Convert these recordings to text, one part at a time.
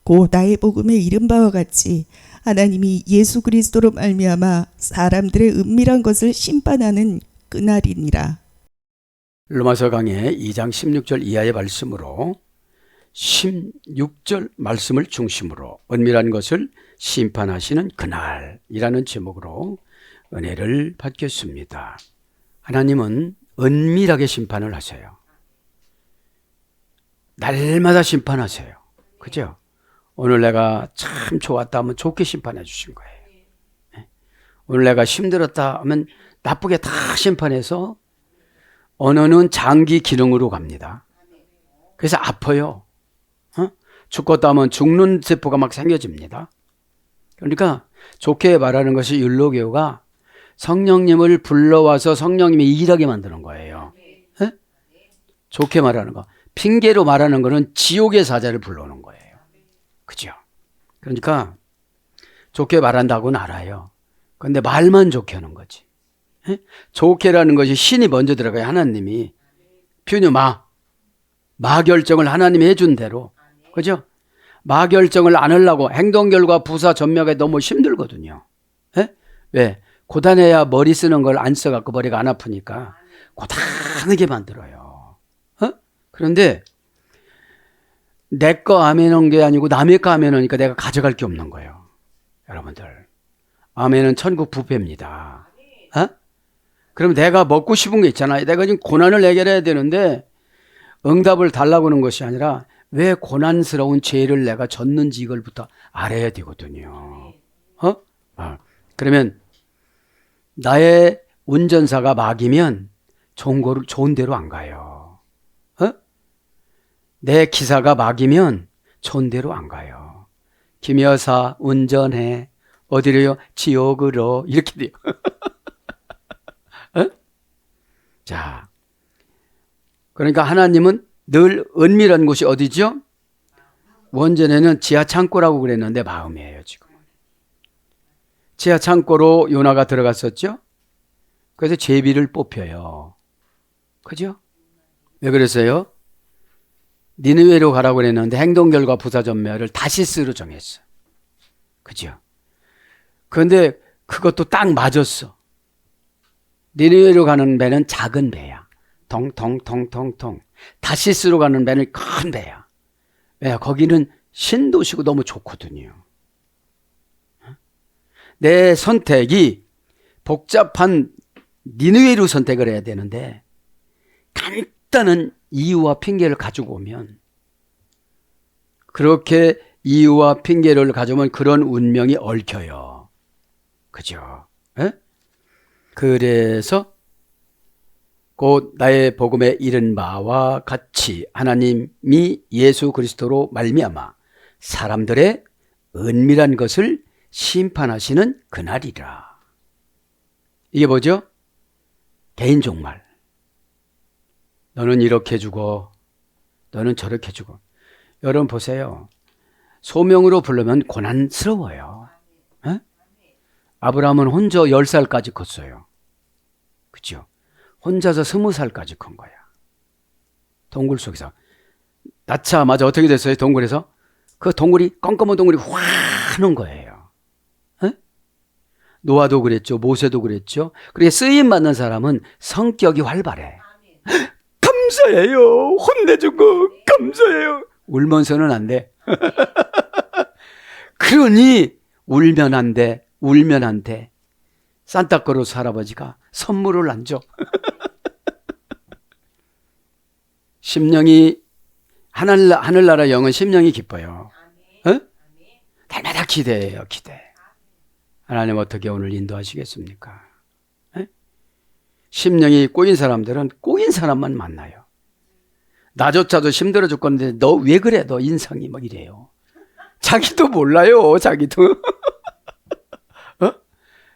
곧 나의 복음에 이른 바와 같이 하나님이 예수 그리스도로 말미암아 사람들의 은밀한 것을 심판하는 그날이니라. 로마서 강의 2장 16절 이하의 말씀으로 16절 말씀을 중심으로 은밀한 것을 심판하시는 그날이라는 제목으로 은혜를 받겠습니다. 하나님은 은밀하게 심판을 하세요. 날마다 심판하세요. 그죠? 오늘 내가 참 좋았다 하면 좋게 심판해 주신 거예요. 오늘 내가 힘들었다 하면 나쁘게 다 심판해서 언어는 장기 기능으로 갑니다. 그래서 아파요. 죽었다 하면 죽는 세포가 막 생겨집니다. 그러니까 좋게 말하는 것이 율로교가 성령님을 불러와서 성령님이 일하게 만드는 거예요. 좋게 말하는 거. 핑계로 말하는 거는 지옥의 사자를 불러오는 거예요. 그죠? 그러니까 좋게 말한다고는 알아요. 그런데 말만 좋게 하는 거지. 좋게라는 것이 신이 먼저 들어가요. 하나님이. 표현이 마 결정을 하나님이 해준 대로. 그죠? 마 결정을 안 하려고 행동결과 부사 전멸이 너무 힘들거든요. 왜? 고단해야 머리 쓰는 걸 안 써갖고 머리가 안 아프니까 고단하게 만들어요. 그런데 내 거 아멘한 게 아니고 남의 거 아멘하니까 내가 가져갈 게 없는 거예요. 여러분들. 아멘은 천국 부패입니다. 그럼 내가 먹고 싶은 게 있잖아요. 내가 지금 고난을 해결해야 되는데 응답을 달라고 하는 것이 아니라 왜 고난스러운 죄를 내가 졌는지 이걸부터 알아야 되거든요. 그러면 나의 운전사가 막이면 좋은 데로 안 가요. 내 기사가 막이면 좋은 데로 안 가요. 김 여사 운전해. 어디로요? 지옥으로. 이렇게 돼요. 자, 그러니까 하나님은 늘 은밀한 곳이 어디죠? 원전에는 지하 창고라고 그랬는데 마음이에요, 지금. 지하 창고로 요나가 들어갔었죠? 그래서 제비를 뽑혀요. 그죠? 왜 그랬어요? 니느웨로 가라고 그랬는데 행동결과 부사전멸을 다시스로 정했어. 그죠? 그런데 그것도 딱 맞았어. 니느웨로 가는 배는 작은 배야. 통통통통통. 다시스로 가는 배는 큰 배야. 왜? 거기는 신도시고 너무 좋거든요. 내 선택이 복잡한 니느웨로 선택을 해야 되는데 간단한 이유와 핑계를 가지고 오면 그렇게 이유와 핑계를 가져오면 그런 운명이 얽혀요. 그죠? 그래서 곧 나의 복음에 이른 바와 같이 하나님이 예수 그리스도로 말미암아 사람들의 은밀한 것을 심판하시는 그날이라. 이게 뭐죠? 개인 종말. 너는 이렇게 해주고 너는 저렇게 해주고. 여러분 보세요. 소명으로 부르면 고난스러워요. 아브라함은 혼자 10살까지 컸어요. 그죠? 혼자서 20살까지 큰 거야. 동굴 속에서. 낳자마자 어떻게 됐어요? 동굴에서? 그 동굴이 껌껌한 동굴이 확 하는 거예요. 노아도 그랬죠. 모세도 그랬죠. 그렇게 쓰임받는 사람은 성격이 활발해. 감사해요. 혼내준 거 감사해요. 울면서는 안 돼. 그러니 울면 안 돼. 울면 안 돼. 산타크로스 할아버지가 선물을 안 줘. 심령이 하늘나라 영은 심령이 기뻐요. 날마다 기대해요. 기대. 하나님 어떻게 오늘 인도하시겠습니까? 심령이 꼬인 사람들은 꼬인 사람만 만나요. 나조차도 힘들어 죽겠는데 너 왜 그래? 너 인성이 막 이래요. 자기도 몰라요. 자기도.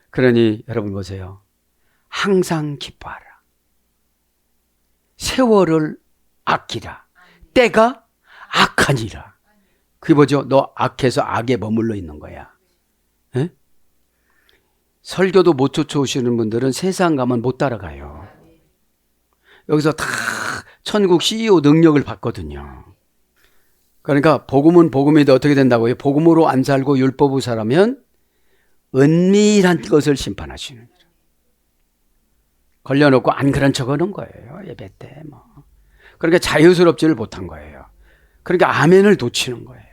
그러니 여러분 보세요. 항상 기뻐하라. 세월을 아끼라. 때가 악하니라. 그게 뭐죠? 너 악해서 악에 머물러 있는 거야. 설교도 못 쫓아오시는 분들은 세상 가면 못 따라가요. 여기서 다 천국 CEO 능력을 받거든요. 그러니까 복음은 복음인데 어떻게 된다고요? 복음으로 안 살고 율법으로 살면 은밀한 것을 심판하시는 거죠. 걸려놓고 안 그런 척 하는 거예요. 예배 때 뭐. 그러니까 자유스럽지를 못한 거예요. 그러니까 아멘을 놓치는 거예요.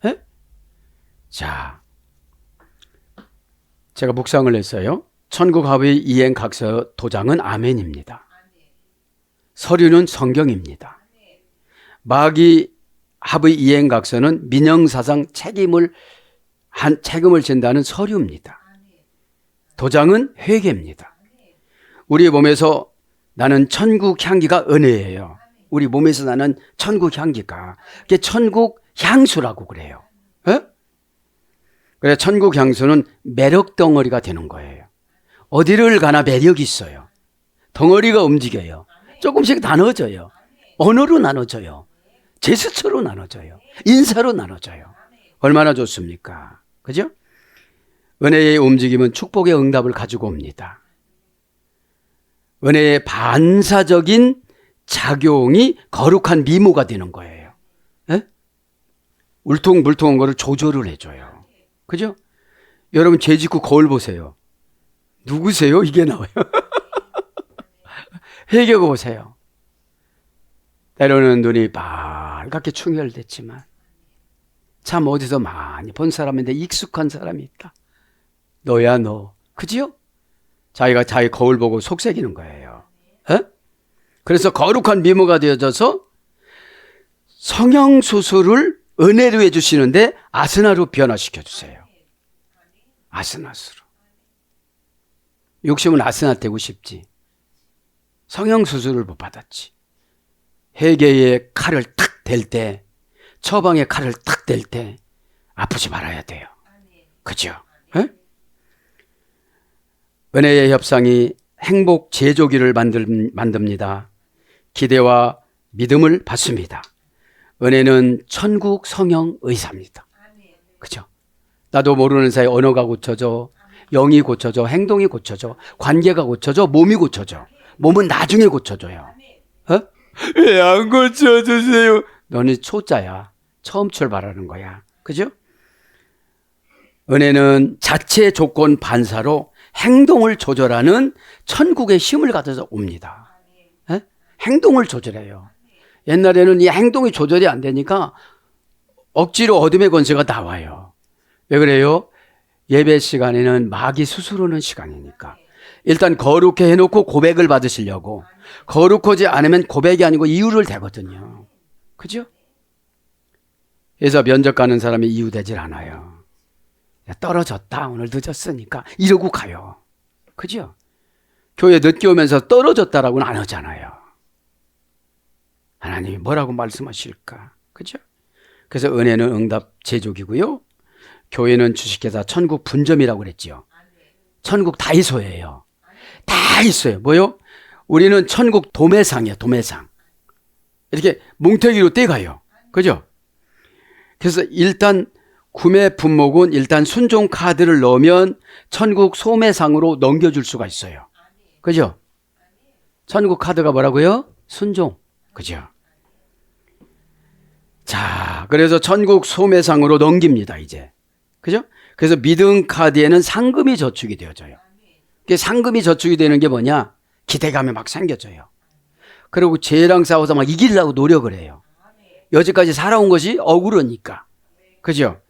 에? 자, 제가 묵상을 했어요. 천국합의 이행각서 도장은 아멘입니다. 서류는 성경입니다. 마귀 합의 이행각서는 민영사상 책임을 진다는 서류입니다. 도장은 회개입니다. 우리 몸에서 나는 천국 향기가 은혜예요. 우리 몸에서 나는 천국 향기가 그게 천국 향수라고 그래요. 에? 그래 천국 향수는 매력 덩어리가 되는 거예요. 어디를 가나 매력이 있어요. 덩어리가 움직여요. 조금씩 나눠져요. 언어로 나눠져요. 제스처로 나눠져요. 인사로 나눠져요. 얼마나 좋습니까? 그죠? 은혜의 움직임은 축복의 응답을 가지고 옵니다. 은혜의 반사적인 작용이 거룩한 미모가 되는 거예요. 에? 울퉁불퉁한 거를 조절을 해줘요. 그죠? 여러분 죄 짓고 거울 보세요. 누구세요? 이게 나와요. 회개하고 보세요. 때로는 눈이 빨갛게 충혈됐지만 참 어디서 많이 본 사람인데 익숙한 사람이 있다. 너야 너. 그지요? 자기가 자기 거울 보고 속삭이는 거예요. 에? 그래서 거룩한 미모가 되어져서 성형수술을 은혜로 해주시는데 아스나로 변화시켜 주세요. 아스나스로. 욕심은 아스나 되고 싶지. 성형수술을 못 받았지. 회개의 칼을 탁 댈 때, 처방의 칼을 탁 댈 때 아프지 말아야 돼요. 그죠? 에? 은혜의 협상이 행복 제조기를 만듭니다. 기대와 믿음을 받습니다. 은혜는 천국 성형 의사입니다. 그죠? 나도 모르는 사이 언어가 고쳐져, 영이 고쳐져, 행동이 고쳐져, 관계가 고쳐져, 몸이 고쳐져. 몸은 나중에 고쳐져요. 어? 왜 안 고쳐주세요? 너는 초짜야. 처음 출발하는 거야. 그죠? 은혜는 자체 조건 반사로 행동을 조절하는 천국의 힘을 가져서 옵니다. 에? 행동을 조절해요. 옛날에는 이 행동이 조절이 안 되니까 억지로 어둠의 권세가 나와요. 왜 그래요? 예배 시간에는 마귀 수술하는 시간이니까. 일단 거룩해 해놓고 고백을 받으시려고. 거룩하지 않으면 고백이 아니고 이유를 대거든요. 그죠? 그래서 면접 가는 사람이 이유 되질 않아요. 떨어졌다. 오늘 늦었으니까. 이러고 가요. 그죠? 교회 늦게 오면서 떨어졌다라고는 안 하잖아요. 하나님이 뭐라고 말씀하실까? 그죠? 그래서 은혜는 응답 제조기고요. 교회는 주식회사 천국 분점이라고 그랬지요. 천국 다이소예요. 다 있어요. 뭐요? 우리는 천국 도매상이에요. 도매상. 이렇게 뭉태기로 떼가요. 그죠? 그래서 일단 구매 품목은 일단 순종 카드를 넣으면 천국 소매상으로 넘겨줄 수가 있어요. 그죠? 천국 카드가 뭐라고요? 순종. 그죠? 자, 그래서 천국 소매상으로 넘깁니다, 이제. 그죠? 그래서 믿음 카드에는 상금이 저축이 되어져요. 상금이 저축이 되는 게 뭐냐? 기대감이 막 생겨져요. 그리고 죄랑 싸워서 막 이기려고 노력을 해요. 여지까지 살아온 것이 억울하니까. 그죠?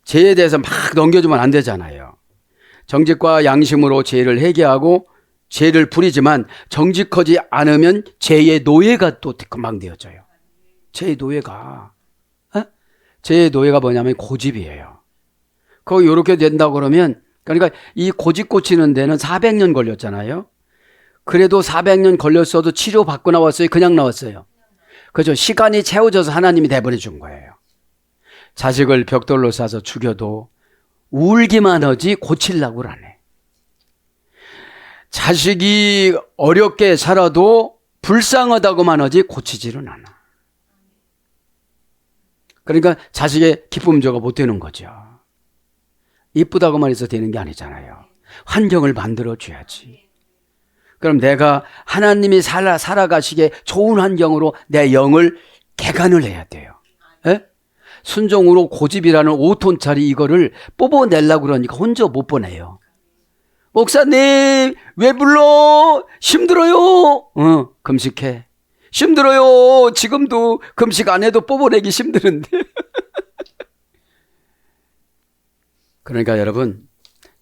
죄에 대해서 막 넘겨주면 안 되잖아요. 정직과 양심으로 죄를 회개하고 죄를 부리지만 정직하지 않으면 죄의 노예가 또 금방 되어져요. 죄의 노예가. 죄의 노예가 뭐냐면 고집이에요. 거기 이렇게 된다고 그러면 그러니까 이 고집 고치는 데는 400년 걸렸잖아요. 그래도 400년 걸렸어도 치료 받고 나왔어요? 그냥 나왔어요? 그죠? 시간이 채워져서 하나님이 내버려 준 거예요. 자식을 벽돌로 쏴서 죽여도 울기만 하지 고치려고는 안 해. 자식이 어렵게 살아도 불쌍하다고만 하지 고치지는 않아. 그러니까 자식의 기쁨조가 못 되는 거죠. 이쁘다고만 해서 되는 게 아니잖아요. 환경을 만들어줘야지. 그럼 내가 하나님이 살아가시기에 좋은 환경으로 내 영을 개간을 해야 돼요. 에? 순종으로 고집이라는 5톤짜리 이거를 뽑아내려고 그러니까 혼자 못 보내요. 목사님, 왜 불러? 힘들어요. 금식해. 힘들어요. 지금도 금식 안 해도 뽑아내기 힘드는데. 그러니까 여러분,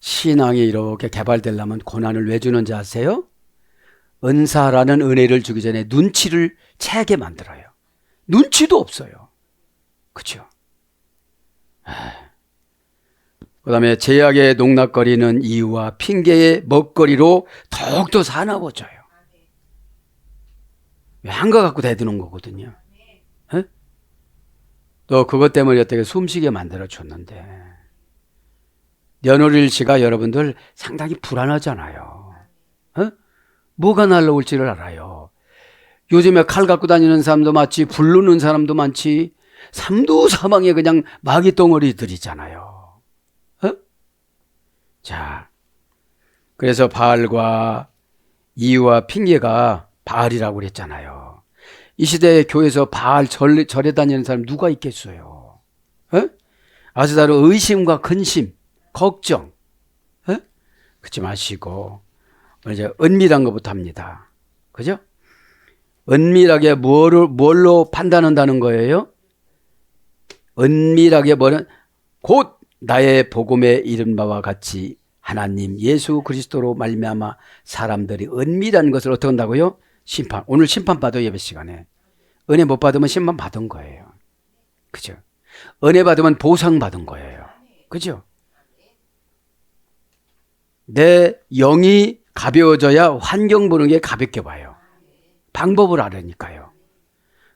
신앙이 이렇게 개발되려면 고난을 왜 주는지 아세요? 은사라는 은혜를 주기 전에 눈치를 채게 만들어요. 눈치도 없어요. 그렇죠? 그 다음에 제약에 농락거리는 이유와 핑계의 먹거리로 더욱더 사나워져요. 한거 갖고 대드는 거거든요. 에? 또 그것 때문에 어떻게 숨쉬게 만들어줬는데 며느리일치가 여러분들 상당히 불안하잖아요. 에? 뭐가 날라올지를 알아요. 요즘에 칼 갖고 다니는 사람도 많지, 부르는 사람도 많지, 삼두사방에 그냥 마귀 덩어리들이잖아요. 자, 그래서 바알과 이유와 핑계가 바알이라고 그랬잖아요. 이 시대에 교회에서 바알 절에 다니는 사람 누가 있겠어요? 아주다로 의심과 근심, 걱정, 그러지 마시고 이제 은밀한 것부터 합니다. 그죠? 은밀하게 뭘로 판단한다는 거예요? 은밀하게 뭐는 곧 나의 복음에 이른 바와 같이 하나님 예수 그리스도로 말미암아 사람들이 은밀한 것을 어떻게 한다고요? 심판. 오늘 심판 받아요. 예배 시간에. 은혜 못 받으면 심판 받은 거예요. 그죠? 은혜 받으면 보상 받은 거예요. 그죠? 내 영이 가벼워져야 환경 보는 게 가볍게 봐요. 방법을 알으니까요.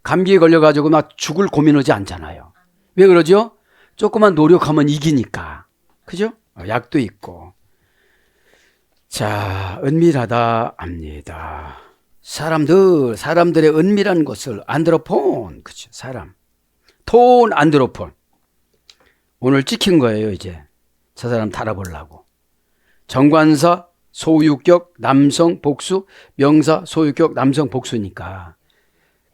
감기에 걸려가지고 막 죽을 고민하지 않잖아요. 왜 그러죠? 조금만 노력하면 이기니까. 그죠? 약도 있고. 자, 은밀하다 합니다. 사람들의 은밀한 것을 안드로폰. 그죠? 사람. 톤 안드로폰. 오늘 찍힌 거예요, 이제. 저 사람 달아보려고. 정관사, 소유격, 남성, 복수, 명사, 소유격, 남성, 복수니까.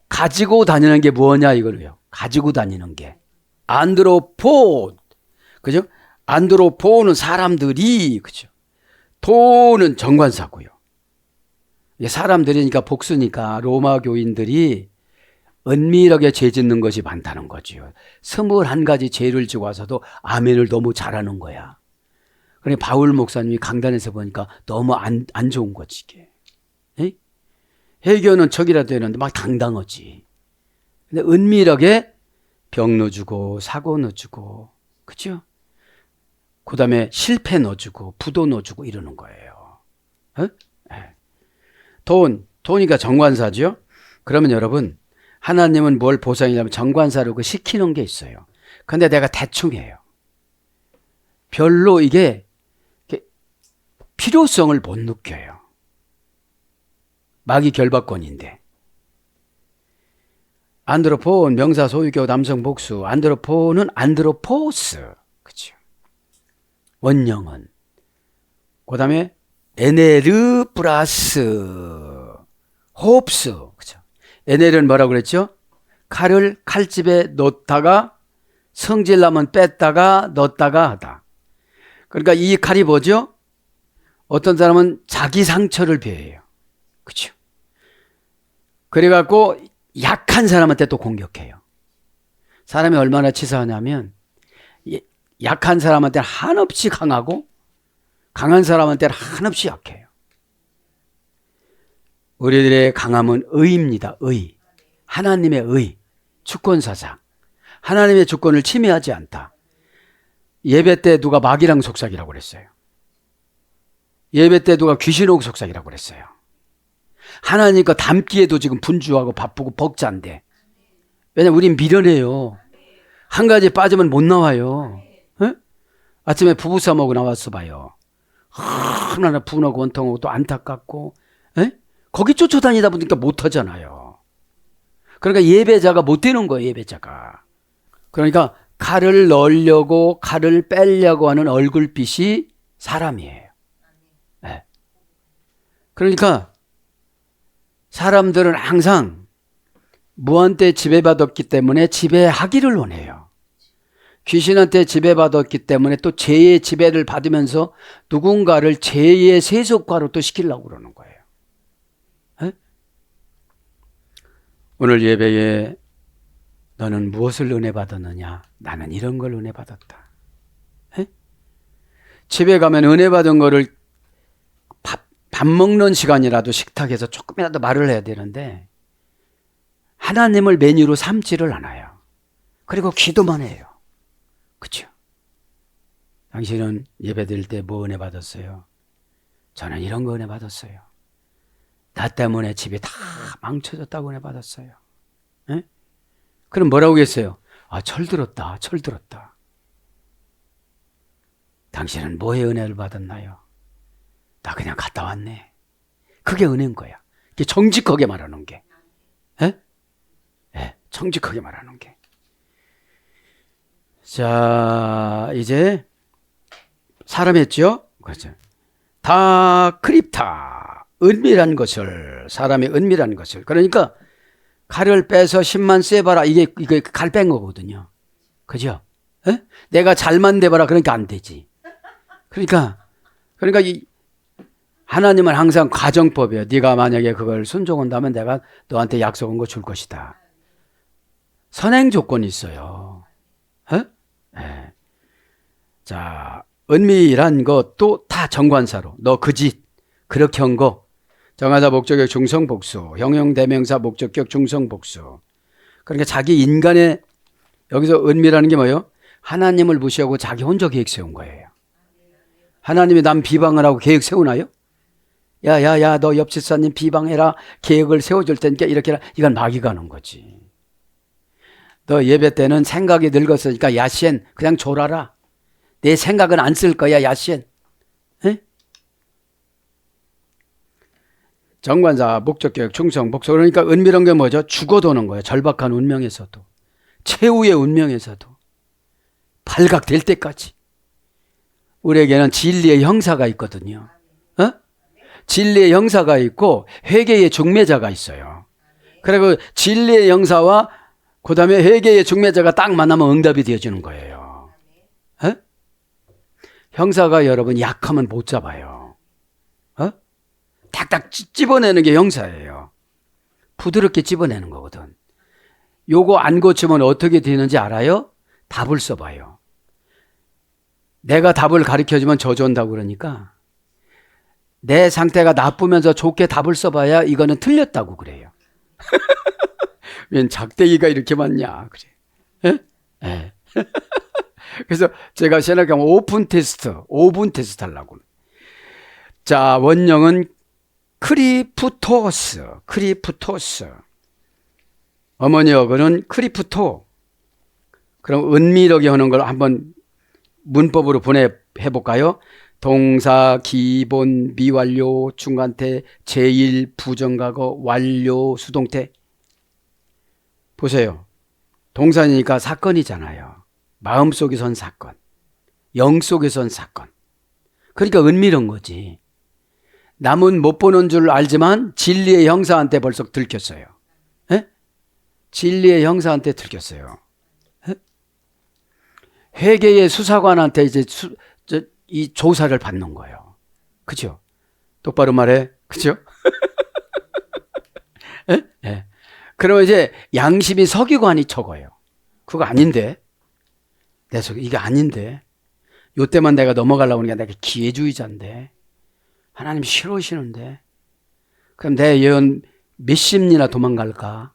가지고 다니는 게 뭐냐, 이거를요. 가지고 다니는 게. 안드로폰. 그죠? 안드로폰은 사람들이, 그죠? 톤은 정관사고요. 사람들이니까 복수니까 로마 교인들이 은밀하게 죄 짓는 것이 많다는 거죠. 21가지 죄를 지고 와서도 아멘을 너무 잘하는 거야. 그러니 바울 목사님이 강단에서 보니까 너무 안 좋은 거지, 이게. 해교는 척이라도 했는데 막 당당하지. 근데 은밀하게 병 넣어주고, 사고 넣어주고, 그죠? 그 다음에 실패 넣어주고, 부도 넣어주고 이러는 거예요. 돈이니까 정관사죠? 그러면 여러분, 하나님은 뭘 보상이냐면 정관사로 그 시키는 게 있어요. 근데 내가 대충 해요. 별로 이게 필요성을 못 느껴요. 마귀 결박권인데. 안드로폰, 명사, 소유격, 남성, 복수. 안드로폰은 안드로포스. 그죠? 원형은. 그 다음에 에네르 플러스 홉스. 그죠? 에네르는 뭐라고 그랬죠? 칼을 칼집에 넣다가 성질나면 뺐다가 넣었다가 하다. 그러니까 이 칼이 뭐죠? 어떤 사람은 자기 상처를 배해요. 그죠? 그래갖고 약한 사람한테 또 공격해요. 사람이 얼마나 치사하냐면 약한 사람한테는 한없이 강하고 강한 사람한테는 한없이 약해요. 우리들의 강함은 의입니다. 의. 하나님의 의. 주권사상. 하나님의 주권을 침해하지 않다. 예배 때 누가 마귀랑 속삭이라고 그랬어요. 예배 때 누가 귀신하고 속삭이라고 그랬어요. 하나님 거 담기에도 지금 분주하고 바쁘고 벅찬데. 왜냐면 우린 미련해요. 한 가지 빠지면 못 나와요. 에? 아침에 부부싸움하고 나왔어 봐요. 하나는 분하고 원통하고 또 안타깝고. 에? 거기 쫓아다니다 보니까 못하잖아요. 그러니까 예배자가 못 되는 거예요. 예배자가. 그러니까 칼을 넣으려고 칼을 빼려고 하는 얼굴빛이 사람이에요. 네. 그러니까 사람들은 항상 무한대 지배받았기 때문에 지배하기를 원해요. 귀신한테 지배받았기 때문에 또 죄의 지배를 받으면서 누군가를 죄의 세속화로 또 시키려고 그러는 거예요. 에? 오늘 예배에 너는 무엇을 은혜 받았느냐? 나는 이런 걸 은혜 받았다. 에? 집에 가면 은혜 받은 거를 밥 먹는 시간이라도 식탁에서 조금이라도 말을 해야 되는데 하나님을 메뉴로 삼지를 않아요. 그리고 기도만 해요. 그렇죠? 당신은 예배드릴 때 뭐 은혜 받았어요? 저는 이런 거 은혜 받았어요. 나 때문에 집이 다 망쳐졌다고 은혜 받았어요. 에? 그럼 뭐라고 했어요? 아, 철들었다, 철들었다. 당신은 뭐의 은혜를 받았나요? 나 그냥 갔다 왔네. 그게 은혜인 거야. 이게 정직하게 말하는 게. 에? 예, 정직하게 말하는 게. 자, 이제 사람 했죠? 그렇죠. 다 크립타, 은밀한 것을, 사람의 은밀한 것을. 그러니까 칼을 빼서 10만 쐬봐라. 이게 칼 뺀 거거든요. 그죠? 에? 내가 잘만 돼봐라. 그러니까 안 되지. 그러니까 이 하나님은 항상 가정법이에요. 네가 만약에 그걸 순종한다면 내가 너한테 약속한 거 줄 것이다. 선행 조건이 있어요. 에? 네. 자, 은밀한 것도 다 정관사로. 너 그 짓, 그렇게 한 거. 정하사 목적격 중성복수, 형용대명사 목적격 중성복수. 그러니까 자기 인간의 여기서 은밀하는 게 뭐예요? 하나님을 무시하고 자기 혼자 계획 세운 거예요. 하나님이 남 비방을 하고 계획 세우나요? 야, 너 옆 집사님 비방해라. 계획을 세워줄 테니까 이렇게 해라. 이건 마귀가 하는 거지. 너 예배 때는 생각이 늙었으니까 야시엔 그냥 졸아라. 내 생각은 안 쓸 거야, 야시엔. 에? 정관사, 목적격, 충성, 복수. 그러니까 은밀한 게 뭐죠? 죽어도는 거예요. 절박한 운명에서도. 최후의 운명에서도. 발각될 때까지. 우리에게는 진리의 형사가 있거든요. 어? 진리의 형사가 있고 회개의 중매자가 있어요. 그리고 진리의 형사와 그 다음에 회개의 중매자가 딱 만나면 응답이 되어주는 거예요. 에? 형사가 여러분 약하면 못 잡아요. 탁탁 집어내는 게 형사예요. 부드럽게 집어내는 거거든. 요거 안 고치면 어떻게 되는지 알아요? 답을 써봐요. 내가 답을 가르쳐주면 저주한다고 그러니까 내 상태가 나쁘면서 좋게 답을 써봐야 이거는 틀렸다고 그래요. 웬 작대기가 이렇게 많냐 그래. 에? 그래서 제가 생각하면 오픈 테스트, 5분 테스트 하려고. 자, 원형은 크리프토스. 어머니 어근은 크리프토. 그럼 은밀하게 하는 걸 한번 문법으로 해볼까요? 동사, 기본, 미완료, 중간태, 제1, 부정과거, 완료, 수동태. 보세요. 동사니까 사건이잖아요. 마음속에선 사건, 영 속에선 사건. 그러니까 은밀한 거지. 남은 못 보는 줄 알지만 진리의 형사한테 벌써 들켰어요. 에? 진리의 형사한테 들켰어요. 에? 회계의 수사관한테 이제 이 조사를 받는 거예요. 그죠? 똑바로 말해. 그죠? 에? 에. 그러면 이제 양심이 서기관이 적어요. 그거 아닌데. 내 속에 이게 아닌데. 요때만 내가 넘어가려고 하니까 내가 기회주의자인데. 하나님 싫어하시는데. 그럼 내 예언 몇십 리나 도망갈까?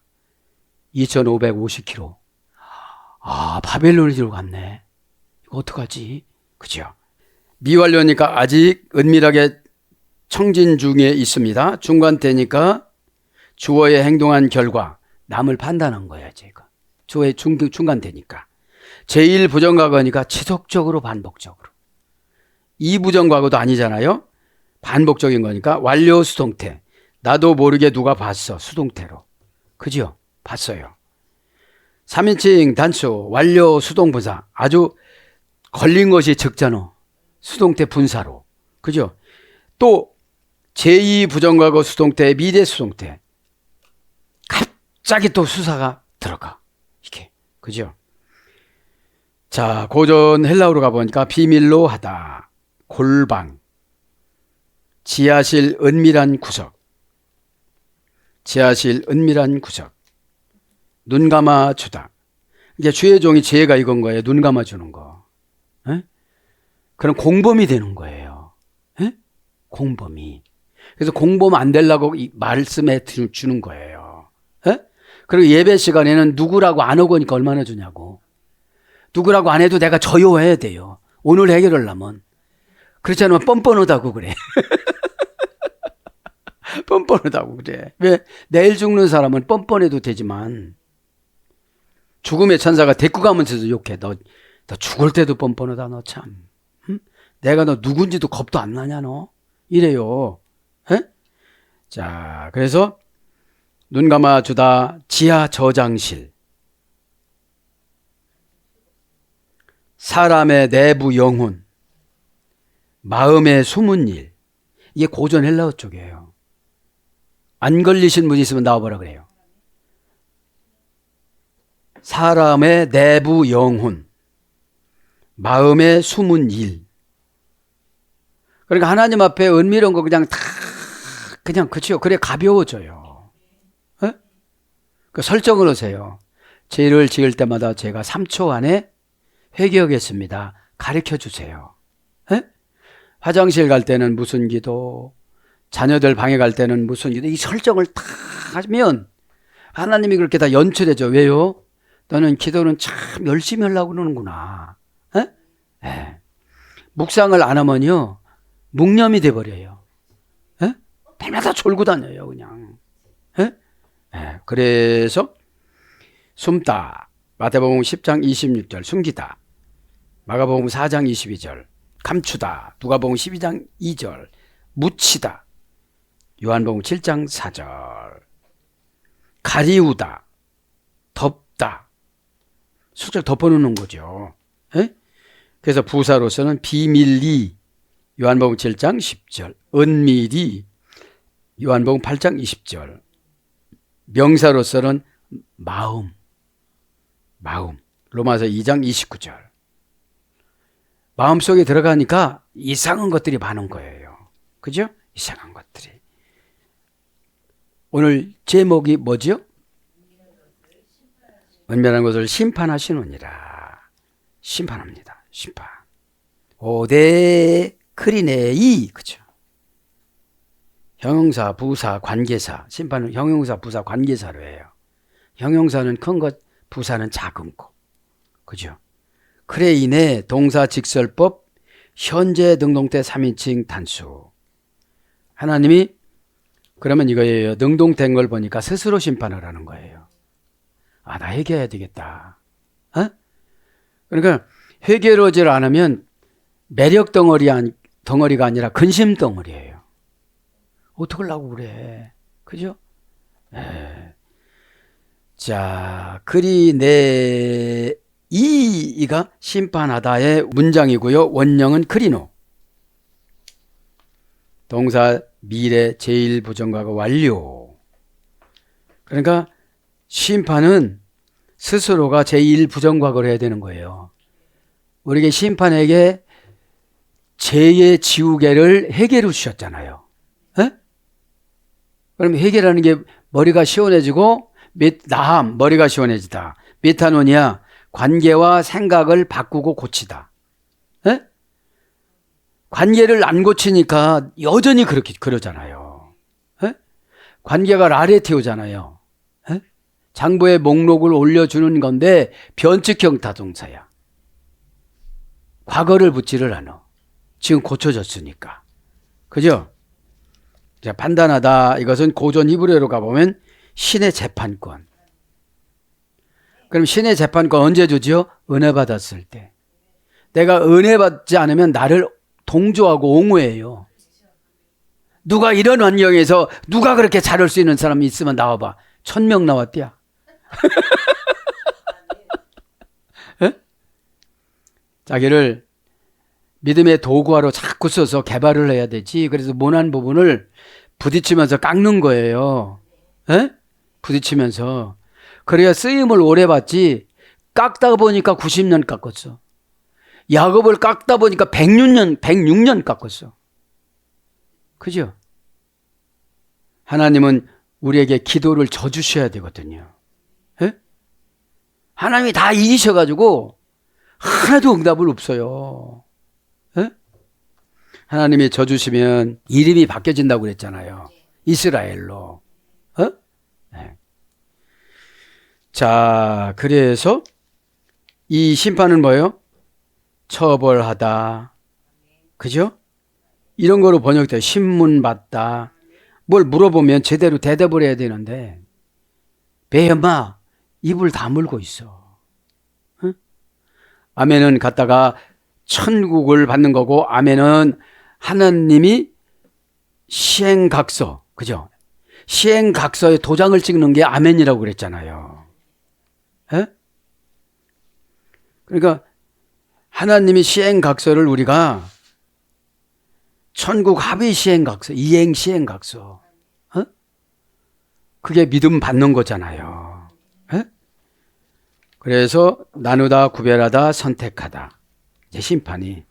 2550km. 아, 바벨론으로 갔네. 이거 어떡하지? 그죠? 미완료니까 아직 은밀하게 청진 중에 있습니다. 중간태니까 주어의 행동한 결과 남을 판단한 거야 제가. 주어의 중간태니까. 제1 부정과거니까 지속적으로 반복적으로. 2 부정과거도 아니잖아요. 반복적인 거니까 완료 수동태. 나도 모르게 누가 봤어. 수동태로. 그죠? 봤어요. 3인칭 단수 완료 수동분사. 아주 걸린 것이 적잖아. 수동태 분사로. 그죠? 또 제2 부정과거 수동태 미래 수동태. 갑자기 또 수사가 들어가. 이게. 그죠? 자, 고전 헬라어로 가보니까 비밀로 하다, 골방, 지하실 은밀한 구석, 지하실 은밀한 구석, 눈 감아 주다. 이게 주의 종이 지혜가 이건 거예요. 눈 감아 주는 거. 에? 그럼 공범이 되는 거예요. 에? 공범이. 그래서 공범 안 되려고 말씀해 주는 거예요. 에? 그리고 예배 시간에는 누구라고 안 오고 오니까 얼마나 주냐고. 누구라고 안 해도 내가 저요해야 돼요. 오늘 해결하려면. 그렇지 않으면 뻔뻔하다고 그래. 뻔뻔하다고 그래. 왜? 내일 죽는 사람은 뻔뻔해도 되지만 죽음의 천사가 데리고 가면서도 욕해. 너 죽을 때도 뻔뻔하다 너 참. 응? 내가 너 누군지도 겁도 안 나냐 너. 이래요. 에? 자, 그래서 눈 감아주다, 지하 저장실, 사람의 내부 영혼, 마음의 숨은 일. 이게 고전 헬라어 쪽이에요. 안 걸리신 분 있으면 나와보라 그래요. 사람의 내부 영혼, 마음의 숨은 일. 그러니까 하나님 앞에 은밀한 거 그냥 다 그냥 그치요. 그래 가벼워져요. 에? 그 설정을 하세요. 죄를 지을 때마다 제가 3초 안에 회개하겠습니다. 가르쳐 주세요. 에? 화장실 갈 때는 무슨 기도, 자녀들 방에 갈 때는 무슨 기도, 이 설정을 다 하면 하나님이 그렇게 다 연출해줘. 왜요? 너는 기도는 참 열심히 하려고 그러는구나. 에? 에. 묵상을 안 하면요 묵념이 돼버려요. 에? 날마다 졸고 다녀요 그냥. 에? 에. 그래서 숨다, 마태복음 10장 26절 숨기다, 마가복음 4장 22절 감추다, 누가복음 12장 2절 묻히다, 요한복음 7장 4절 가리우다, 덮다, 슬쩍 덮어놓는 거죠. 에? 그래서 부사로서는 비밀리, 요한복음 7장 10절, 은밀히, 요한복음 8장 20절, 명사로서는 마음, 로마서 2장 29절. 마음속에 들어가니까 이상한 것들이 많은 거예요. 그죠? 이상한 것들이. 오늘 제목이 뭐죠? 은밀한 것을 심판하시느니라. 심판합니다. 심판. 오대 크리네이. 그죠? 형용사, 부사, 관계사. 심판은 형용사, 부사, 관계사로 해요. 형용사는 큰 것, 부사는 작은 거. 그죠? 크레인의 동사 직설법, 현재 능동태 3인칭 단수. 하나님이 그러면 이거예요. 능동된 걸 보니까 스스로 심판을 하는 거예요. 아, 나 회개해야 되겠다. 어? 그러니까 회개를 하지 않으면 매력 덩어리가 아니라 근심 덩어리예요. 어떡하려고 그래. 그죠? 에. 자, 이가 심판하다의 문장이고요. 원형은 크리노. 동사 미래 제1부정과거 완료. 그러니까 심판은 스스로가 제1부정과거를 해야 되는 거예요. 우리에게 심판에게 죄의 지우개를 회개로 주셨잖아요. 에? 그럼 회개라는 게 머리가 시원해지고 나함, 머리가 시원해지다. 메타노니아, 관계와 생각을 바꾸고 고치다. 에? 관계를 안 고치니까 여전히 그러잖아요. 에? 관계가 라레티오잖아요. 에? 장부의 목록을 올려주는 건데 변칙형 타동사야. 과거를 묻지를 않아. 지금 고쳐졌으니까. 그죠? 자, 판단하다. 이것은 고전 히브리어로 가보면 신의 재판권. 그럼 신의 재판권 언제 주죠? 은혜 받았을 때. 내가 은혜 받지 않으면 나를 동조하고 옹호해요. 누가 이런 환경에서 누가 그렇게 잘할 수 있는 사람이 있으면 나와봐. 1000명 나왔대야. 자기를 믿음의 도구화로 자꾸 써서 개발을 해야 되지. 그래서 모난 부분을 부딪히면서 깎는 거예요. 에? 부딪히면서. 그래야 쓰임을 오래 받지. 깎다 보니까 90년 깎았어. 야곱을 깎다 보니까 106년 깎았어. 그죠? 하나님은 우리에게 기도를 져주셔야 되거든요. 예? 하나님이 다 이기셔가지고 하나도 응답을 없어요. 예? 하나님이 져주시면 이름이 바뀌어진다고 그랬잖아요. 이스라엘로. 네. 자, 그래서 이 심판은 뭐예요? 처벌하다. 그죠? 이런 거로 번역돼요. 신문받다. 뭘 물어보면 제대로 대답을 해야 되는데 배엄마 입을 다물고 있어. 응? 아멘은 갖다가 천국을 받는 거고, 아멘은 하나님이 시행각서, 그죠? 시행각서에 도장을 찍는 게 아멘이라고 그랬잖아요. 에? 그러니까 하나님이 시행각서를 우리가 천국 합의 시행각서, 이행 시행각서, 그게 믿음 받는 거잖아요. 에? 그래서 나누다, 구별하다, 선택하다. 이제 심판이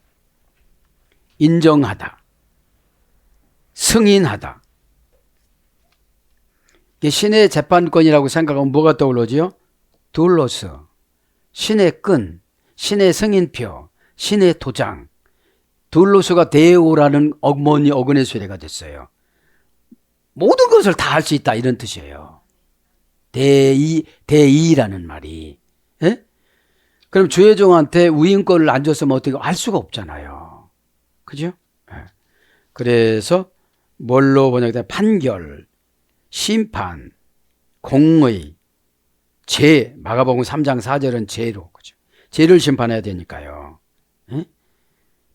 인정하다, 승인하다. 이게 신의 재판권이라고 생각하면 뭐가 떠오르지요? 둘로스, 신의 끈, 신의 승인표, 신의 도장. 둘로스가 데오라는 어근의 수레가 됐어요. 모든 것을 다 할 수 있다, 이런 뜻이에요. 대의라는 말이. 예? 그럼 주의 종한테 우인권을 안 줬으면 어떻게 알 수가 없잖아요. 그죠? 예. 그래서 뭘로 번역돼? 판결, 심판, 공의, 죄. 마가복음 3장 4절은 죄로, 그죠? 죄를 심판해야 되니까요. 예?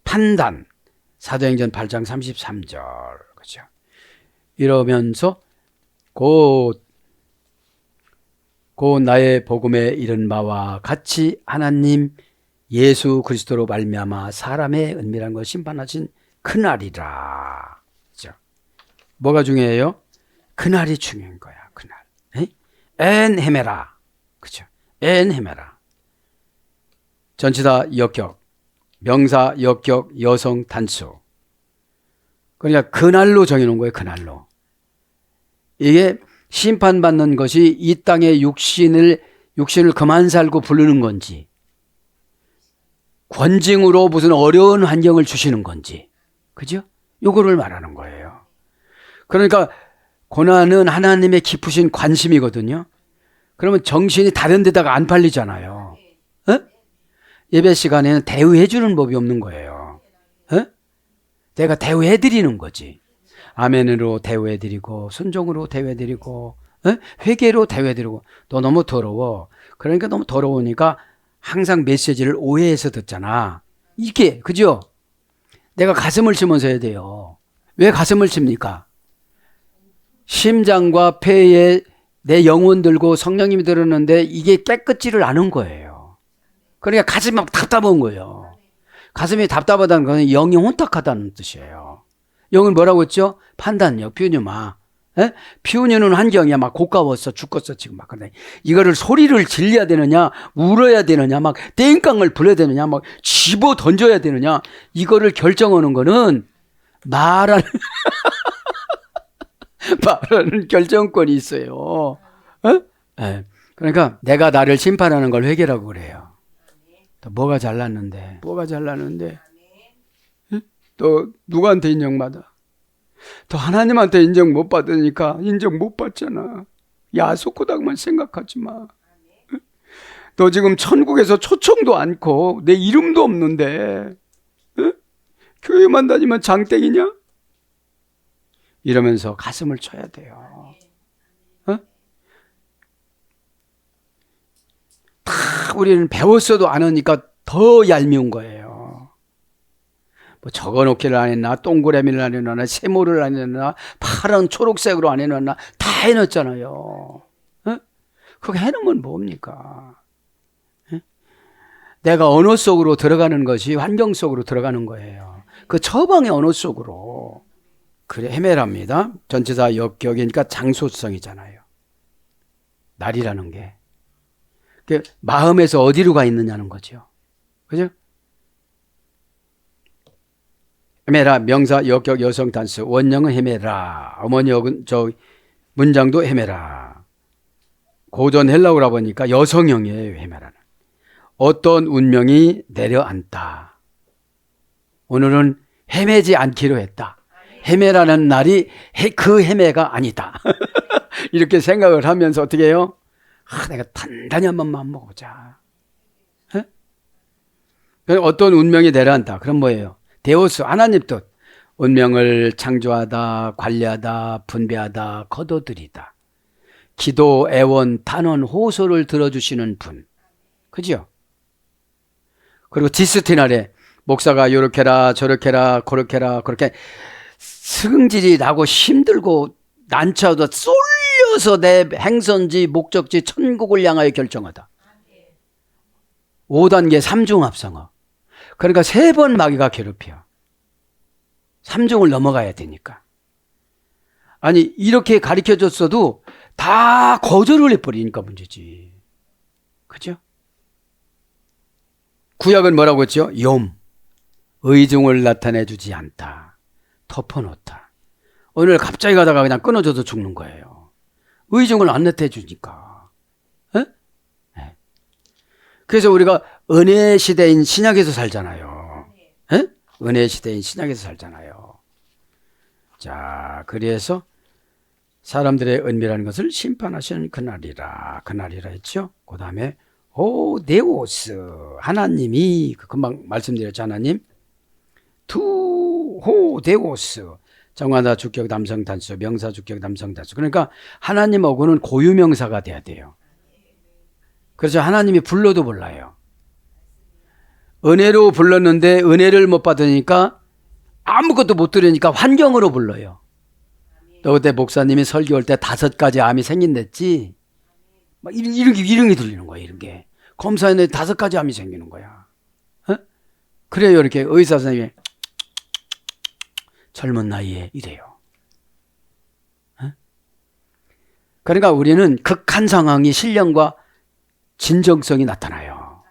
판단, 사도행전 8장 33절, 그죠? 이러면서 곧 나의 복음에 이른 바와 같이 하나님 예수 그리스도로 말미암아 사람의 은밀한 것 심판하신 그날이라. 그죠? 뭐가 중요해요? 그날이 중요한 거야. 그날. 엔 헤메라. 그죠? 엔 헤메라. 전치사 역격, 명사 역격, 여성 단수. 그러니까 그날로 정해놓은 거예요. 그날로. 이게 심판받는 것이 이 땅의 육신을 그만 살고 부르는 건지, 권징으로 무슨 어려운 환경을 주시는 건지, 그죠? 요거를 말하는 거예요. 그러니까 고난은 하나님의 깊으신 관심이거든요. 그러면 정신이 다른 데다가 안 팔리잖아요. 예배 시간에는 대우해 주는 법이 없는 거예요. 내가 대우해 드리는 거지. 아멘으로 대우해 드리고, 순종으로 대우해 드리고, 회개로 대우해 드리고. 너 너무 더러워. 그러니까 너무 더러우니까 항상 메시지를 오해해서 듣잖아. 이게, 그죠? 내가 가슴을 치면서 해야 돼요. 왜 가슴을 칩니까? 심장과 폐에 내 영혼 들고 성령님이 들었는데 이게 깨끗지를 않은 거예요. 그러니까 가슴이 막 답답한 거예요. 가슴이 답답하다는 건 영이 혼탁하다는 뜻이에요. 영은 뭐라고 했죠? 판단력, 퓨뉴마. 퓨뉴는 환경이야. 막 고가웠어, 죽겠어, 지금 막. 근데 이거를 소리를 질려야 되느냐, 울어야 되느냐, 막 땡깡을 불어야 되느냐, 막 집어 던져야 되느냐, 이거를 결정하는 거는 말하는 결정권이 있어요. 그러니까 내가 나를 심판하는 걸 회개라고 그래요. 또 뭐가 잘났는데, 또 누구한테 인정받아? 또 하나님한테 인정 못 받으니까 인정 못 받잖아. 야속고닥만 생각하지 마. 너 지금 천국에서 초청도 않고 내 이름도 없는데 교회만 다니면 장땡이냐? 이러면서 가슴을 쳐야 돼요. 다 우리는 배웠어도 안 하니까 더 얄미운 거예요. 뭐 적어놓기를 안 했나, 동그라미를 안 해놨나, 세모를 안 해놨나, 파란 초록색으로 안 해놨나, 다 해놨잖아요. 그거 해놓으면 뭡니까? 내가 언어 속으로 들어가는 것이 환경 속으로 들어가는 거예요. 그 처방의 언어 속으로. 그래, 헤매랍니다. 전치사 역격이니까 장소성이잖아요. 날이라는 게. 마음에서 어디로 가 있느냐는 거죠. 그죠? 헤매라 명사 역격 여성 단수 원형은 헤매라 어머니역은 저 문장도 헤매라. 고전 헬라어라 보니까 여성형이에요. 헤매라는. 어떤 운명이 내려앉다. 오늘은 헤매지 않기로 했다. 헤매라는 날이 그 헤매가 아니다. 이렇게 생각을 하면서 어떻게 해요? 내가 단단히 한번 마음 먹어보자. 에? 어떤 운명이 내려앉다. 그럼 뭐예요? 데오스, 하나님 뜻. 운명을 창조하다, 관리하다, 분배하다, 거둬들이다. 기도, 애원, 탄원, 호소를 들어주시는 분. 그죠? 그리고 디스티날에 목사가 요렇게라 저렇게라 그렇게라 그렇게 승질이 나고 힘들고 난처하다 쏠려서 내 행선지 목적지 천국을 향하여 결정하다. 5단계 3중 합성어. 그러니까 3번 마귀가 괴롭혀. 3중을 넘어가야 되니까. 아니 이렇게 가르쳐줬어도 다 거절을 해버리니까 문제지. 그죠? 구약은 뭐라고 했죠? 욤. 의중을 나타내주지 않다. 덮어놓다. 오늘 갑자기 가다가 그냥 끊어져서 죽는 거예요. 의중을 안 나타내주니까. 네. 그래서 우리가 은혜 시대인 신약에서 살잖아요. 에? 은혜 시대인 신약에서 살잖아요. 자, 그래서 사람들의 은밀한 것을 심판하시는 그날이라 했죠. 그 다음에 호데오스 하나님이 금방 말씀드렸죠. 하나님 두 호데오스 정관사 주격 남성 단수 명사 주격 남성 단수. 그러니까 하나님하고는 고유명사가 돼야 돼요. 그래서 하나님이 불러도 몰라요. 은혜로 불렀는데 은혜를 못 받으니까 아무것도 못 들으니까 환경으로 불러요. 너 그때 목사님이 설교할 때 5가지 암이 생긴댔지? 막 이런 게 들리는 거야, 이런 게. 검사했는데 5가지 암이 생기는 거야. 어? 그래요, 이렇게 의사 선생님이 젊은 나이에 이래요. 어? 그러니까 우리는 극한 상황이 신령과 진정성이 나타나요.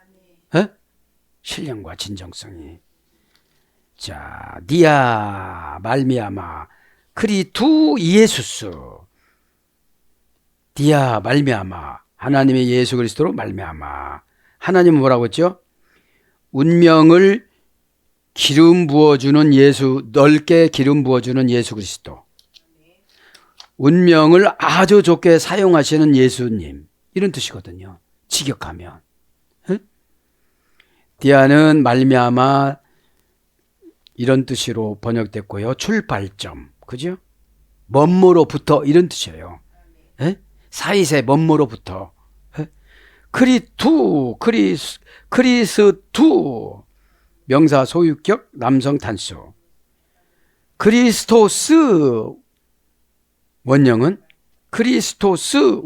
어? 신령과 진정성이. 자, 니아 말미암아 크리투 이에수스 디아 말미암아 하나님의 예수 그리스도로 말미암아. 하나님은 뭐라고 했죠? 운명을 기름 부어주는 예수, 넓게 기름 부어주는 예수 그리스도. 운명을 아주 좋게 사용하시는 예수님, 이런 뜻이거든요. 직역하면. 디아는 말미암아 이런 뜻으로 번역됐고요. 출발점, 그죠? 뭐뭐로부터 이런 뜻이에요. 사이세 뭐뭐로부터. 크리스투 명사 소유격 남성 단수. 크리스토스 원형은 크리스토스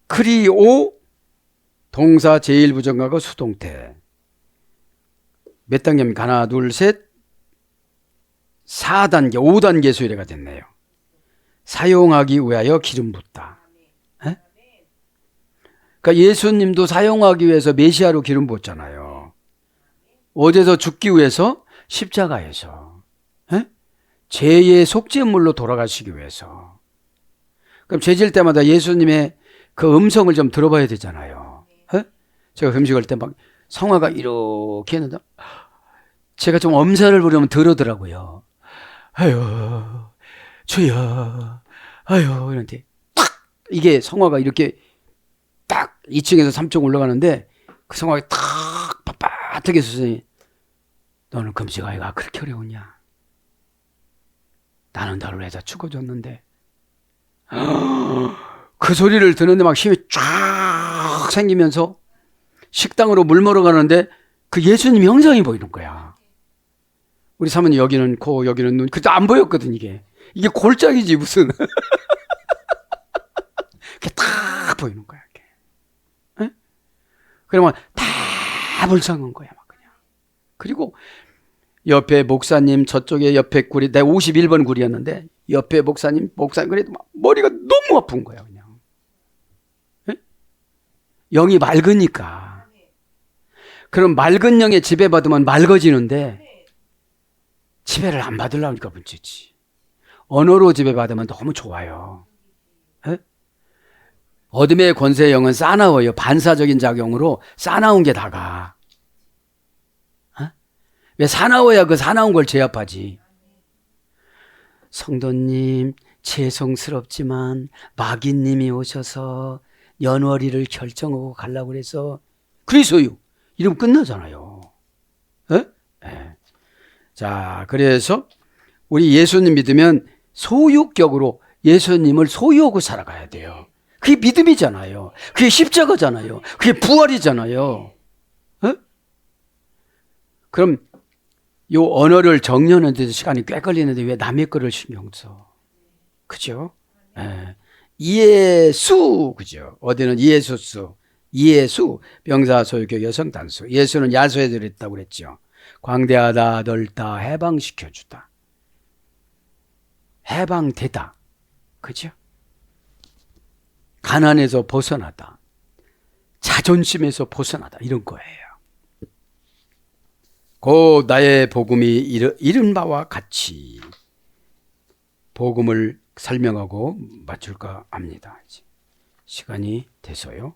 크리오 동사 제1부정하고 수동태. 몇 단계입니까? 하나, 둘, 셋, 4단계, 5단계 수일해가 됐네요. 사용하기 위하여 기름 붓다. 에? 그러니까 예수님도 사용하기 위해서 메시아로 기름 부었잖아요. 어디서 죽기 위해서? 십자가에서. 에? 죄의 속죄물로 돌아가시기 위해서. 그럼 죄질 때마다 예수님의 그 음성을 좀 들어봐야 되잖아요. 에? 제가 금식할 때 막 성화가 이렇게 했는데 제가 좀 엄살을 부르면 들으더라고요. 아유, 주여, 아유, 이런데 딱 이게 성화가 이렇게 딱 2층에서 3층 올라가는데 그 성화가 딱 빳빳하게 서서 너는 금식하기가 그렇게 어려우냐? 나는 나를 위해서 죽어줬는데 그 소리를 듣는데 막 힘이 쫙 생기면서 식당으로 물 먹으러 가는데 그 예수님 형상이 보이는 거야. 우리 사모님 여기는 코, 여기는 눈. 그때 안 보였거든, 이게. 이게 골짜기지, 무슨. 그게 딱 보이는 거야, 이게. 에? 그러면 다 불쌍한 거야, 막 그냥. 그리고 옆에 목사님, 저쪽에 옆에 구리, 내가 51번 구리였는데, 옆에 목사님, 그래도 막 머리가 너무 아픈 거야, 그냥. 에? 영이 맑으니까. 그럼 맑은 영에 지배받으면 맑아지는데 지배를 안 받으려니까 문제지. 언어로 지배받으면 너무 좋아요. 에? 어둠의 권세의 영은 싸나워요. 반사적인 작용으로 싸나운 게 다가. 왜 사나워야 그 사나운 걸 제압하지. 성도님, 죄송스럽지만 마귀님이 오셔서 연월일을 결정하고 가려고 그래서 그래서요. 이러면 끝나잖아요. 에? 네. 자, 그래서 우리 예수님 믿으면 소유격으로 예수님을 소유하고 살아가야 돼요. 그게 믿음이잖아요. 그게 십자가잖아요. 그게 부활이잖아요. 에? 그럼 요 언어를 정리하는데도 시간이 꽤 걸리는데 왜 남의 거를 신경 써? 그죠? 예. 예수, 그죠? 어디는 예수수, 예수, 병사 소유격 여성 단수. 예수는 야수에 들었다고 그랬죠. 광대하다, 넓다, 해방시켜주다. 해방되다. 그죠? 가난에서 벗어나다. 자존심에서 벗어나다. 이런 거예요. 곧 나의 복음이 이른 바와 같이 복음을 설명하고 맞출까 합니다. 시간이 돼서요.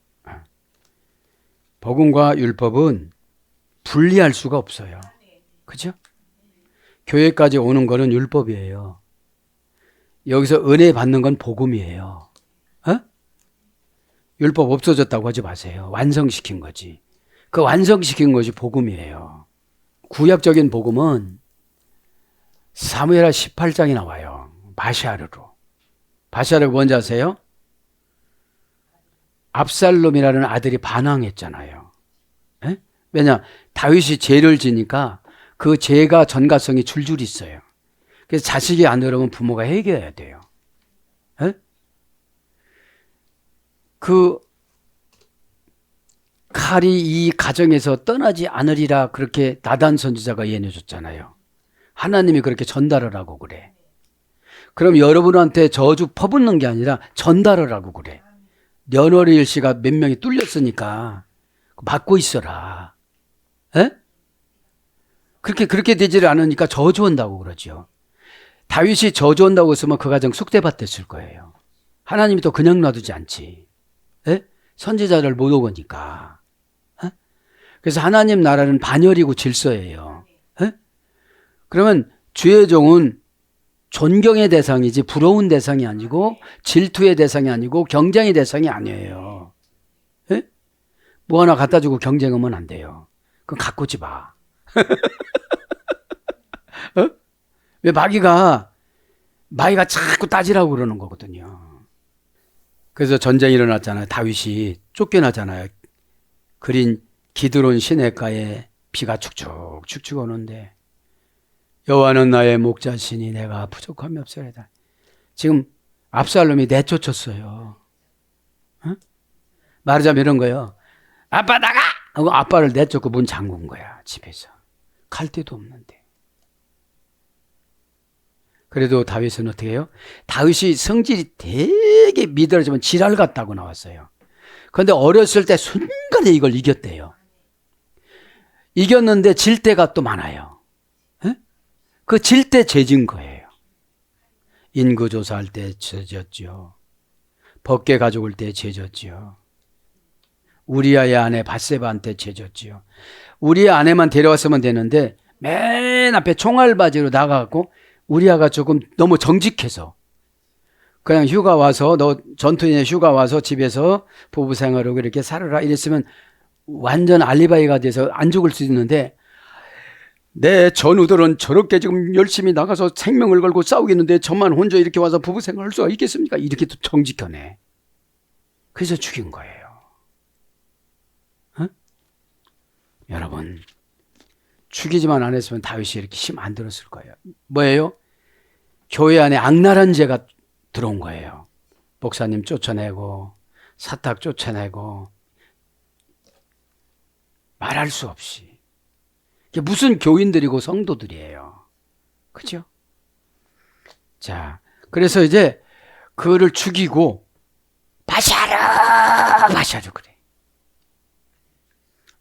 복음과 율법은 분리할 수가 없어요. 그죠? 교회까지 오는 거는 율법이에요. 여기서 은혜 받는 건 복음이에요. 율법 없어졌다고 하지 마세요. 완성시킨 거지. 그 완성시킨 것이 복음이에요. 구약적인 복음은 사무엘하 18장에 나와요. 바샤르로. 바샤르 뭔지 아세요? 압살롬이라는 아들이 반항했잖아요. 에? 왜냐? 다윗이 죄를 지니까 그 죄가 전가성이 줄줄 있어요. 그래서 자식이 안 그러면 부모가 해결해야 돼요. 에? 그 칼이 이 가정에서 떠나지 않으리라 그렇게 나단 선지자가 예언해 줬잖아요. 하나님이 그렇게 전달을 하고 그래. 그럼 여러분한테 저주 퍼붓는 게 아니라 전달을 하고 그래. 연월의 일시가 몇 명이 뚫렸으니까 막고 있어라. 에? 그렇게 되지를 않으니까 저주한다고 그러죠. 다윗이 저주한다고 했으면 그 가정 쑥대밭 됐을 거예요. 하나님이 또 그냥 놔두지 않지. 에? 선지자를 못 오거니까. 에? 그래서 하나님 나라는 반열이고 질서예요. 에? 그러면 주의 종은 존경의 대상이지 부러운 대상이 아니고 질투의 대상이 아니고 경쟁의 대상이 아니에요. 에? 뭐 하나 갖다 주고 경쟁하면 안 돼요. 그건 가꾸지 마. 어? 왜 마귀가 자꾸 따지라고 그러는 거거든요. 그래서 전쟁이 일어났잖아요. 다윗이 쫓겨나잖아요. 그린 기드론 시냇가에 비가 축축 오는데 여호와는 나의 목자시니 내가 부족함이 없으리다. 지금 압살롬이 내쫓았어요. 어? 말하자면 이런 거예요. 아빠 나가! 하고 아빠를 내쫓고 문 잠근 거야. 집에서. 갈 데도 없는데. 그래도 다윗은 어떻게 해요? 다윗이 성질이 되게 미드러지면 지랄 같다고 나왔어요. 그런데 어렸을 때 순간에 이걸 이겼대요. 이겼는데 질 때가 또 많아요. 그 질 때 죄진 거예요. 인구조사할 때 죄졌죠. 법궤 가져올 때 죄졌죠. 우리아의 아내 밧세바한테 죄졌죠. 우리의 아내만 데려왔으면 되는데 맨 앞에 총알바지로 나가고 우리아가 조금 너무 정직해서 그냥 휴가 와서 너 전투에 휴가 와서 집에서 부부 생활하고 이렇게 살아라 이랬으면 완전 알리바이가 돼서 안 죽을 수 있는데 내 전우들은 저렇게 지금 열심히 나가서 생명을 걸고 싸우겠는데 저만 혼자 이렇게 와서 부부 생활할 수가 있겠습니까? 이렇게 또 정직하네. 그래서 죽인 거예요. 어? 여러분 죽이지만 안 했으면 다윗이 이렇게 힘 안 들었을 거예요. 뭐예요? 교회 안에 악랄한 죄가 들어온 거예요. 목사님 쫓아내고 사탁 쫓아내고 말할 수 없이. 이게 무슨 교인들이고 성도들이에요. 그죠? 자, 그래서 이제 그를 죽이고 바샤르 그래.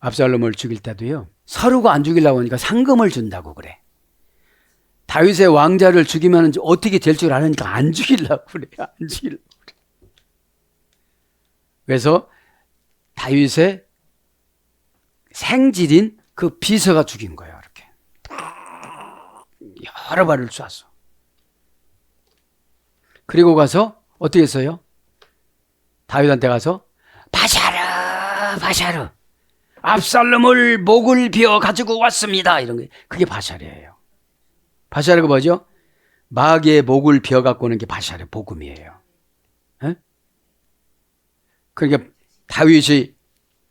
압살롬을 죽일 때도요. 서로가 안 죽이려고 하니까 상금을 준다고 그래. 다윗의 왕자를 죽이면 어떻게 될 줄 아니까 안 죽이려고 그래. 안 죽이려고 그래. 그래서 다윗의 생질인 그 비서가 죽인 거예요. 이렇게 여러 발을 쐈어. 그리고 가서 어떻게 했어요? 다윗한테 가서 바샤르 압살롬을 목을 베어 가지고 왔습니다. 이런 게 그게 바샤르예요. 바샤르가 뭐죠? 마귀의 목을 베어 갖고 오는 게 바샤르 복음이에요. 에? 그러니까 다윗이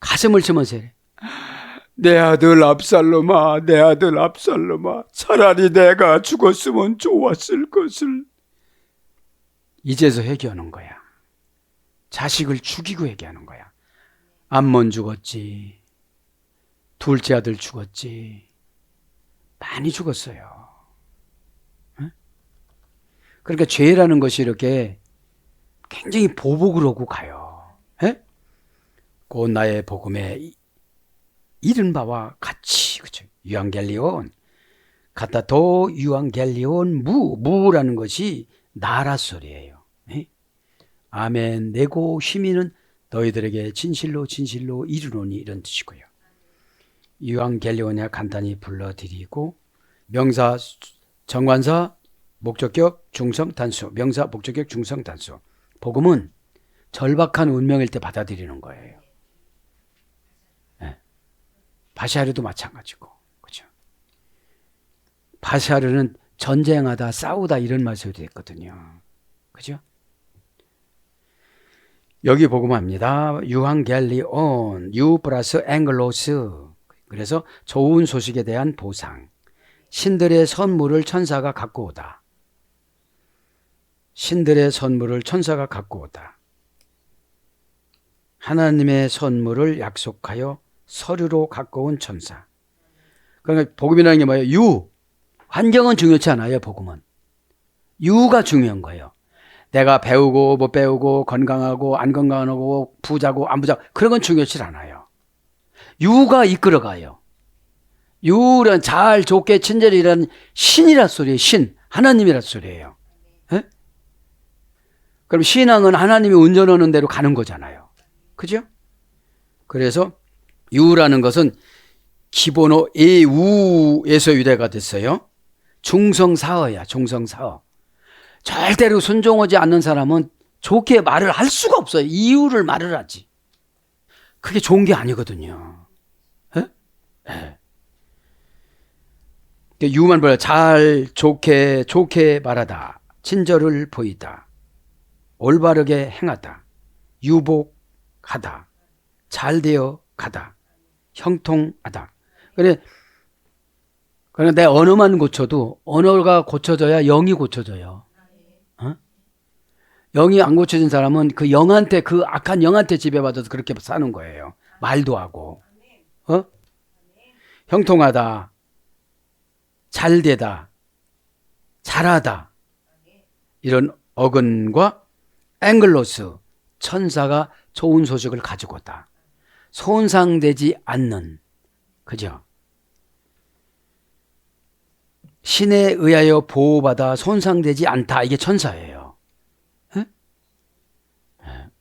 가슴을 치면서 이래. 내 아들 압살롬아, 내 아들 압살롬아, 차라리 내가 죽었으면 좋았을 것을. 이제서 회개하는 거야. 자식을 죽이고 회개하는 거야. 암몬 죽었지. 둘째 아들 죽었지. 많이 죽었어요. 응? 그러니까 죄라는 것이 이렇게 굉장히 보복을 하고 가요. 에? 곧 나의 복음에 이른 바와 같이, 그렇죠? 유앙겔리온, 카타토 유앙겔리온 무라는 것이 나라 소리예요. 에? 아멘 내고 힘이는 너희들에게 진실로 진실로 이르노니 이런 뜻이고요. 유앙겔리온이야 간단히 불러드리고 명사 정관사 목적격 중성 단수 명사 목적격 중성 단수 복음은 절박한 운명일 때 받아들이는 거예요. 네. 바샤르도 마찬가지고 그렇죠. 바샤르는 전쟁하다 싸우다 이런 말씀이 됐거든요. 그죠? 여기 복음합니다. 유앙겔리온 유 플러스 앵글로스. 그래서 좋은 소식에 대한 보상. 신들의 선물을 천사가 갖고 오다. 신들의 선물을 천사가 갖고 오다. 하나님의 선물을 약속하여 서류로 갖고 온 천사. 그러니까 복음이라는 게 뭐예요? 유. 환경은 중요치 않아요. 복음은. 유가 중요한 거예요. 내가 배우고 못 배우고 건강하고 안 건강하고 부자고 안 부자고 그런 건 중요치 않아요. 유가 이끌어가요. 유는 잘 좋게 친절이라는 신이라 소리예요. 신. 하나님이라 소리예요. 에? 그럼 신앙은 하나님이 운전하는 대로 가는 거잖아요. 그죠? 그래서 유라는 것은 기본어 에우에서 유래가 됐어요. 중성사어야. 중성사어. 절대로 순종하지 않는 사람은 좋게 말을 할 수가 없어요. 이유를 말을 하지. 그게 좋은 게 아니거든요. 에? 에. 유만 보여. 잘 좋게 말하다. 친절을 보이다. 올바르게 행하다. 유복하다. 잘되어 가다. 형통하다. 그래 내 언어만 고쳐도 언어가 고쳐져야 영이 고쳐져요. 어? 영이 안 고쳐진 사람은 그 영한테 그 악한 영한테 지배받아서 그렇게 사는 거예요. 말도 하고. 어? 형통하다. 잘되다. 잘하다. 이런 어근과 앵글로스 천사가 좋은 소식을 가지고 왔다. 손상되지 않는 그죠? 신에 의하여 보호받아 손상되지 않다. 이게 천사예요. 에?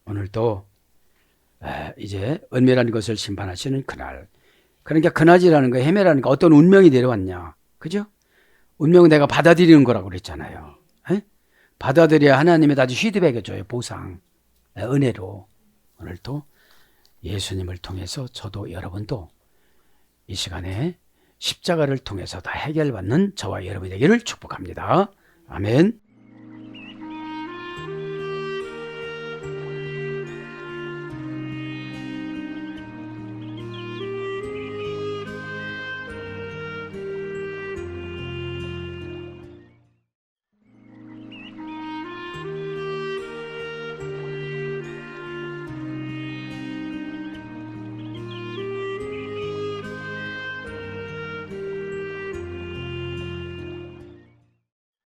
오늘도 이제 은밀한 것을 심판하시는 그날. 그러니까 그날이라는 거 헤매라는 거 어떤 운명이 내려왔냐. 그죠? 운명은 내가 받아들이는 거라고 그랬잖아요. 에? 받아들여야 하나님이 다시 피드백해 줘요. 보상. 은혜로. 오늘도 예수님을 통해서 저도 여러분도 이 시간에 십자가를 통해서 다 해결받는 저와 여러분이 되기를 축복합니다. 아멘.